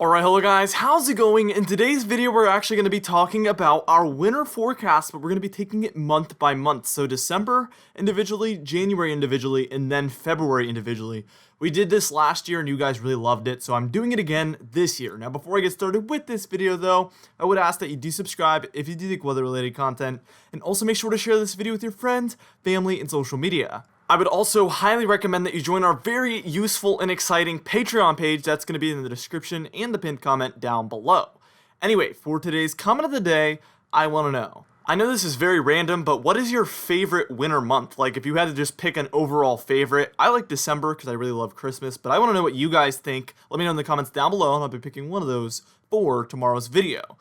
Alright, hello guys, how's it going? In today's video, we're actually going to be talking about our winter forecast, but we're going to be taking it month by month. So December individually, January individually, and then February individually. We did this last year and you guys really loved it, so I'm doing it again this year. Now, before I get started with this video though, I would ask that you do subscribe if you do think weather-related content, and also make sure to share this video with your friends, family, and social media. I would also highly recommend that you join our very useful and exciting Patreon page. That's going to be in the description and the pinned comment down below. Anyway, for today's comment of the day, I want to know. I know this is very random, but what is your favorite winter month? Like, if you had to just pick an overall favorite, I like December because I really love Christmas, but I want to know what you guys think. Let me know in the comments down below, and I'll be picking one of those for tomorrow's video.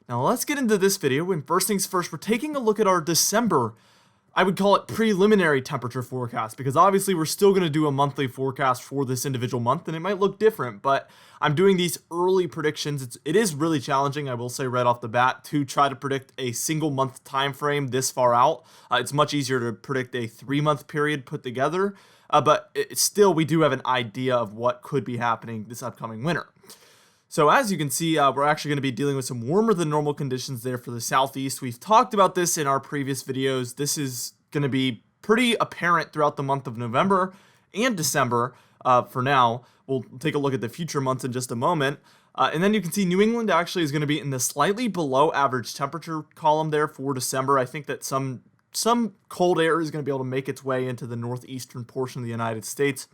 Now, let's get into this video, and first things first, we're taking a look at our December, I would call it preliminary temperature forecast, because obviously we're still going to do a monthly forecast for this individual month, and it might look different, but I'm doing these early predictions. It is really challenging, I will say right off the bat, to try to predict a single month time frame this far out. It's much easier to predict a 3-month period put together, but still we do have an idea of what could be happening this upcoming winter. So as you can see, we're actually going to be dealing with some warmer than normal conditions there for the southeast. We've talked about this in our previous videos. This is going to be pretty apparent throughout the month of November and December for now. We'll take a look at the future months in just a moment. And then you can see New England actually is going to be in the slightly below average temperature column there for December. I think that some cold air is going to be able to make its way into the northeastern portion of the United States.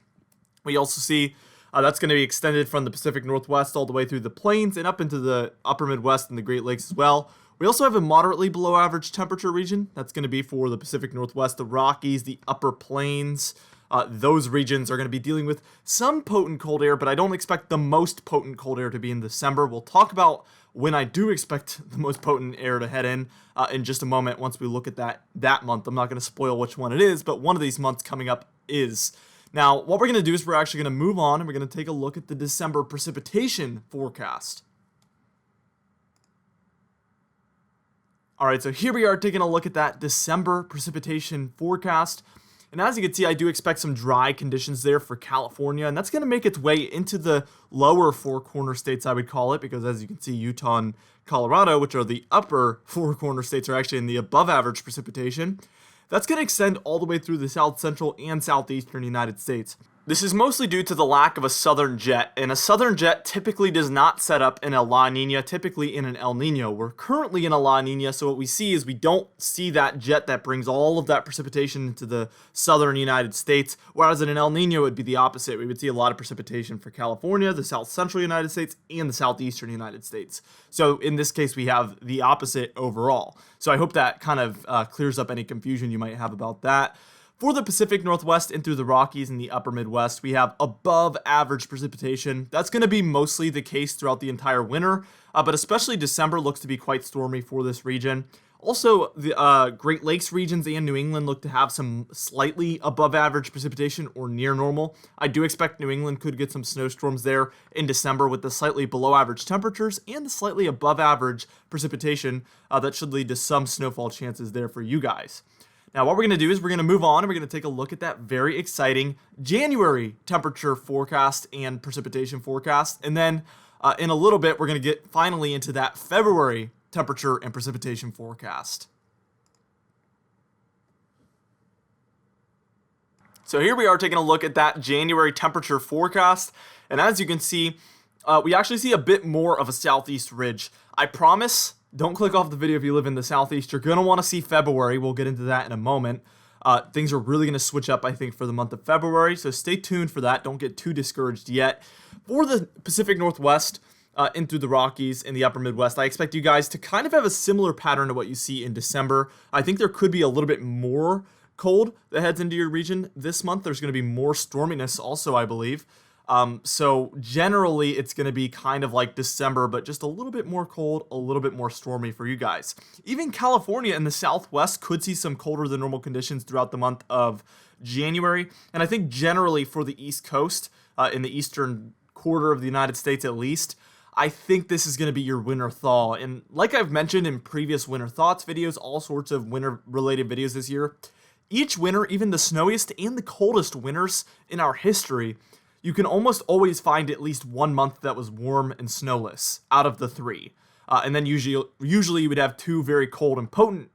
We also see that's going to be extended from the Pacific Northwest all the way through the plains and up into the upper Midwest and the Great Lakes as well. We also have a moderately below average temperature region. That's going to be for the Pacific Northwest, the Rockies, the upper plains. Those regions are going to be dealing with some potent cold air, but I don't expect the most potent cold air to be in December. We'll talk about when I do expect the most potent air to head in just a moment once we look at that month. I'm not going to spoil which one it is, but one of these months coming up is. Now, what we're going to do is we're actually going to move on and we're going to take a look at the December precipitation forecast. Alright, so here we are taking a look at that December precipitation forecast. And as you can see, I do expect some dry conditions there for California, and that's going to make its way into the lower four corner states, I would call it, because as you can see, Utah and Colorado, which are the upper four corner states, are actually in the above average precipitation. That's going to extend all the way through the south central and southeastern United States. This is mostly due to the lack of a southern jet, and a southern jet typically does not set up in a La Nina, typically in an El Nino. We're currently in a La Nina, so what we see is we don't see that jet that brings all of that precipitation into the southern United States, whereas in an El Nino it would be the opposite. We would see a lot of precipitation for California, the south central United States, and the southeastern United States. So in this case, we have the opposite overall. So I hope that kind of clears up any confusion you might have about that. For the Pacific Northwest and through the Rockies and the upper Midwest, we have above average precipitation. That's going to be mostly the case throughout the entire winter, but especially December looks to be quite stormy for this region. Also, the Great Lakes regions and New England look to have some slightly above average precipitation or near normal. I do expect New England could get some snowstorms there in December with the slightly below average temperatures and the slightly above average precipitation that should lead to some snowfall chances there for you guys. Now, what we're going to do is we're going to move on and we're going to take a look at that very exciting January temperature forecast and precipitation forecast. And then in a little bit, we're going to get finally into that February temperature and precipitation forecast. So here we are taking a look at that January temperature forecast. And as you can see, we actually see a bit more of a southeast ridge. I promise. Don't click off the video if you live in the southeast. You're going to want to see February. We'll get into that in a moment. Things are really going to switch up, I think, for the month of February, so stay tuned for that. Don't get too discouraged yet. For the Pacific Northwest and through the Rockies and the upper Midwest, I expect you guys to kind of have a similar pattern to what you see in December. I think there could be a little bit more cold that heads into your region this month. There's going to be more storminess also, I believe. So generally it's going to be kind of like December, but just a little bit more cold, a little bit more stormy for you guys. Even California and the Southwest could see some colder than normal conditions throughout the month of January. And I think generally for the East Coast, in the eastern quarter of the United States at least, I think this is going to be your winter thaw. And like I've mentioned in previous winter thoughts videos, all sorts of winter related videos this year, each winter, even the snowiest and the coldest winters in our history, you can almost always find at least 1 month that was warm and snowless out of the 3. And then usually you would have 2 very cold and potent,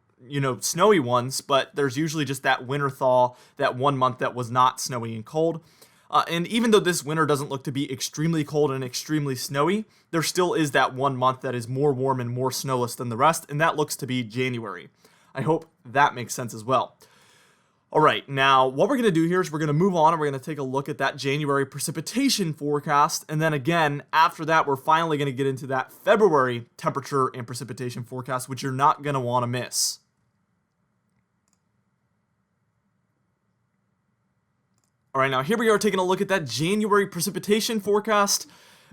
snowy ones, but there's usually just that winter thaw, that 1 month that was not snowy and cold. And even though this winter doesn't look to be extremely cold and extremely snowy, there still is that 1 month that is more warm and more snowless than the rest, and that looks to be January. I hope that makes sense as well. All right, now what we're going to do here is we're going to move on and we're going to take a look at that January precipitation forecast. And then again, after that, we're finally going to get into that February temperature and precipitation forecast, which you're not going to want to miss. All right, now here we are taking a look at that January precipitation forecast.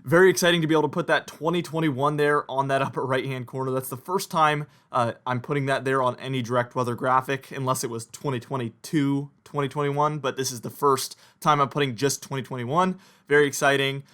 Very exciting to be able to put that 2021 there on that upper right-hand corner. That's the first time I'm putting that there on any direct weather graphic, unless it was 2022, 2021, but this is the first time I'm putting just 2021. Very exciting.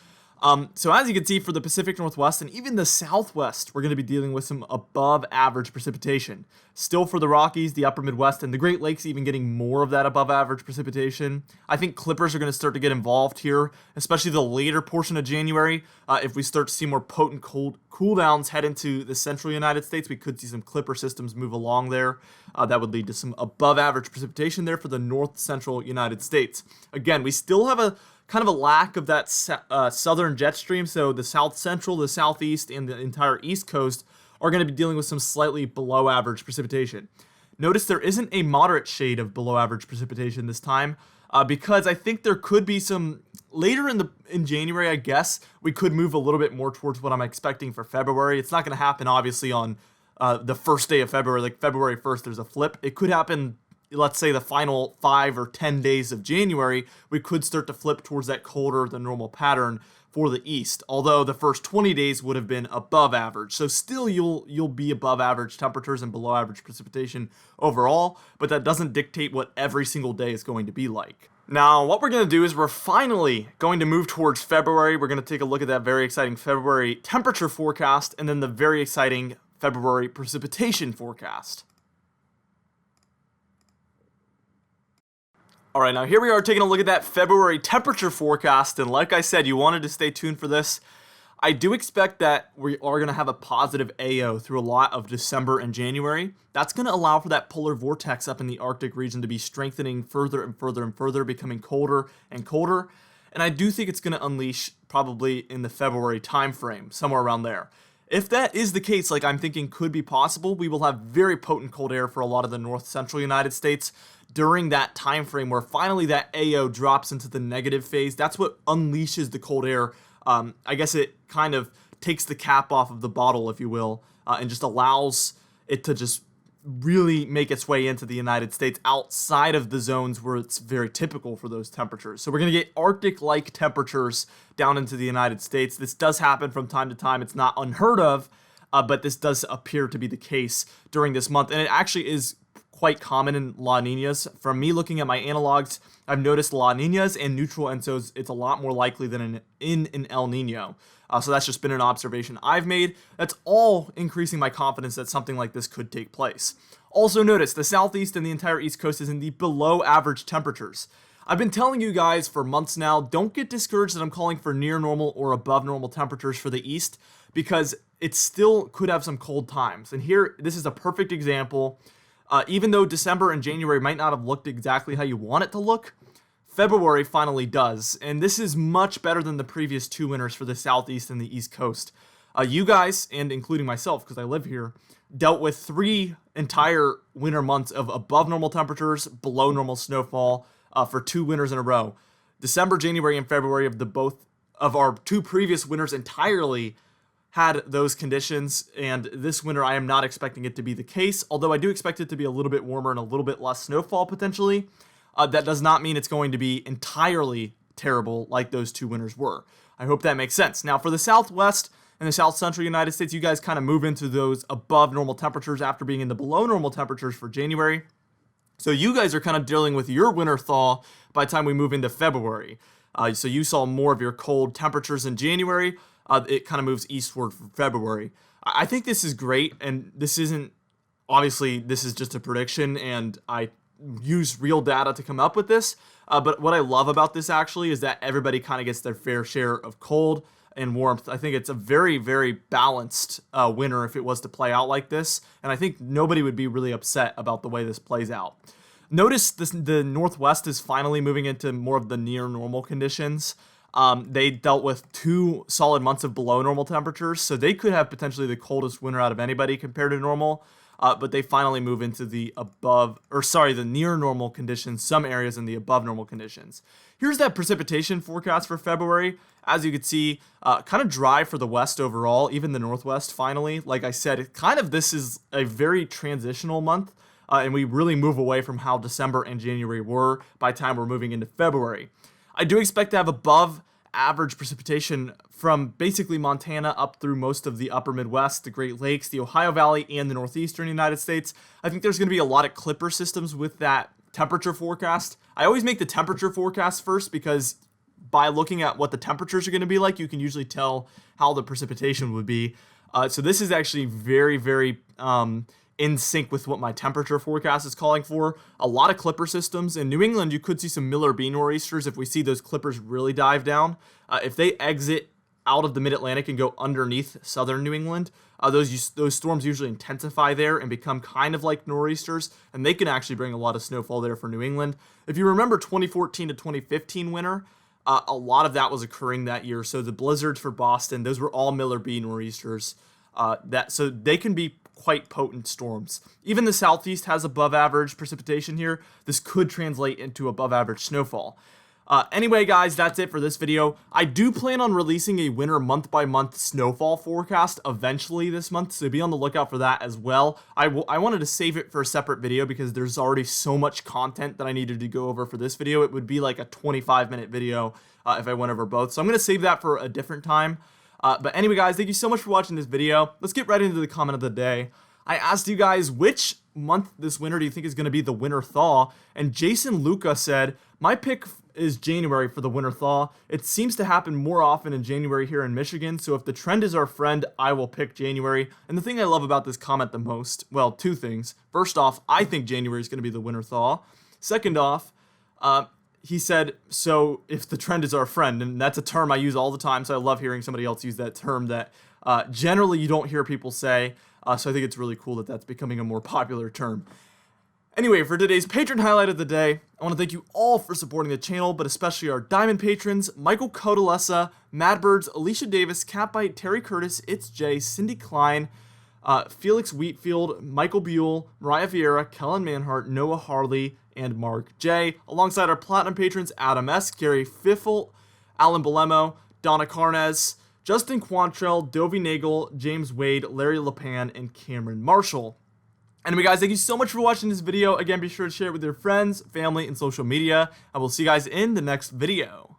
So as you can see, for the Pacific Northwest and even the Southwest, we're going to be dealing with some above average precipitation. Still for the Rockies, the upper Midwest, and the Great Lakes even getting more of that above average precipitation. I think clippers are going to start to get involved here, especially the later portion of January. If we start to see more potent cool downs head into the central United States, we could see some clipper systems move along there. That would lead to some above average precipitation there for the north central United States. Again, we still have a kind of a lack of that southern jet stream, so the south central, the southeast, and the entire east coast are going to be dealing with some slightly below average precipitation. Notice there isn't a moderate shade of below average precipitation this time, because I think there could be some later in January. I guess we could move a little bit more towards what I'm expecting for February. It's not going to happen obviously on the first day of February, like February 1st. There's a flip. It could happen, let's say, the final 5 or 10 days of January. We could start to flip towards that colder than normal pattern for the east, although the first 20 days would have been above average. So still you'll be above average temperatures and below average precipitation overall, but that doesn't dictate what every single day is going to be like. Now, what we're going to do is we're finally going to move towards February. We're going to take a look at that very exciting February temperature forecast and then the very exciting February precipitation forecast. All right, now here we are taking a look at that February temperature forecast, and like I said, you wanted to stay tuned for this. I do expect that we are going to have a positive AO through a lot of December and January. That's going to allow for that polar vortex up in the Arctic region to be strengthening further and further and further, becoming colder and colder, and I do think it's going to unleash probably in the February timeframe, somewhere around there. If that is the case, like I'm thinking could be possible, we will have very potent cold air for a lot of the north central United States during that time frame where finally that AO drops into the negative phase. That's what unleashes the cold air. I guess it kind of takes the cap off of the bottle, if you will, and just allows it to just really make its way into the United States outside of the zones where it's very typical for those temperatures. So we're going to get Arctic-like temperatures down into the United States. This does happen from time to time. It's not unheard of, but this does appear to be the case during this month. And it actually is quite common in La Niñas. From me looking at my analogs, I've noticed La Niñas and neutral ensos, it's a lot more likely than in an El Nino. So that's just been an observation I've made. That's all increasing my confidence that something like this could take place. Also notice the southeast and the entire east coast is in the below average temperatures. I've been telling you guys for months now, don't get discouraged that I'm calling for near normal or above normal temperatures for the east, because it still could have some cold times. And here, this is a perfect example. Even though December and January might not have looked exactly how you want it to look, February finally does, and this is much better than the previous 2 winters for the southeast and the east coast. You guys, and including myself because I live here, dealt with 3 entire winter months of above normal temperatures, below normal snowfall for 2 winters in a row. December, January, and February of both of our 2 previous winters entirely had those conditions, and this winter I am not expecting it to be the case, although I do expect it to be a little bit warmer and a little bit less snowfall potentially. That does not mean it's going to be entirely terrible like those 2 winters were. I hope that makes sense. Now for the southwest and the south central United States, you guys kind of move into those above normal temperatures after being in the below normal temperatures for January. So you guys are kind of dealing with your winter thaw by the time we move into February. So you saw more of your cold temperatures in January. It kind of moves eastward for February. I think this is great, and this isn't, obviously, this is just a prediction, and I use real data to come up with this. But what I love about this actually is that everybody kind of gets their fair share of cold and warmth. I think it's a very, very balanced winter if it was to play out like this. And I think nobody would be really upset about the way this plays out. Notice the Northwest is finally moving into more of the near normal conditions. They dealt with 2 solid months of below normal temperatures, so they could have potentially the coldest winter out of anybody compared to normal. But they finally move into the near normal conditions, some areas in the above normal conditions. Here's that precipitation forecast for February. As you can see, kind of dry for the west overall, even the Northwest finally. Like I said, this is a very transitional month. And we really move away from how December and January were by the time we're moving into February. I do expect to have above average precipitation from basically Montana up through most of the upper Midwest, the Great Lakes, the Ohio Valley, and the northeastern United States. I think there's going to be a lot of clipper systems with that temperature forecast. I always make the temperature forecast first because by looking at what the temperatures are going to be like, you can usually tell how the precipitation would be. So this is actually very, very in sync with what my temperature forecast is calling for. A lot of clipper systems. In New England, you could see some Miller B nor'easters if we see those clippers really dive down. If they exit out of the mid-Atlantic and go underneath southern New England, those storms usually intensify there and become kind of like nor'easters, and they can actually bring a lot of snowfall there for New England. If you remember 2014 to 2015 winter, a lot of that was occurring that year. So the blizzards for Boston, those were all Miller B nor'easters. So they can be quite potent storms. Even the southeast has above average precipitation here. This could translate into above average snowfall. Anyway, guys, that's it for this video. I do plan on releasing a winter month-by-month snowfall forecast eventually this month, so be on the lookout for that as well. I wanted to save it for a separate video because there's already so much content that I needed to go over for this video. It would be like a 25-minute video if I went over both, so I'm going to save that for a different time. But anyway, guys, thank you so much for watching this video. Let's get right into the comment of the day. I asked you guys, which month this winter do you think is going to be the winter thaw? And Jason Luca said, my pick is January for the winter thaw. It seems to happen more often in January here in Michigan, so if the trend is our friend, I will pick January. And the thing I love about this comment the most, well, 2 things. First off, I think January is going to be the winter thaw. Second off, he said, so if the trend is our friend, and that's a term I use all the time, so I love hearing somebody else use that term that generally you don't hear people say, so I think it's really cool that that's becoming a more popular term. Anyway, for today's patron highlight of the day, I want to thank you all for supporting the channel, but especially our diamond patrons, Michael Codalessa, Madbirds, Alicia Davis, Catbite, Terry Curtis, It's Jay, Cindy Klein, Felix Wheatfield, Michael Buell, Mariah Vieira, Kellen Manhart, Noah Harley, and Mark J, alongside our platinum patrons Adam S., Gary Fiffle, Alan Belemo, Donna Carnes, Justin Quantrell, Dovey Nagel, James Wade, Larry LePan, and Cameron Marshall. Anyway, guys, thank you so much for watching this video. Again, be sure to share it with your friends, family, and social media. I will see you guys in the next video.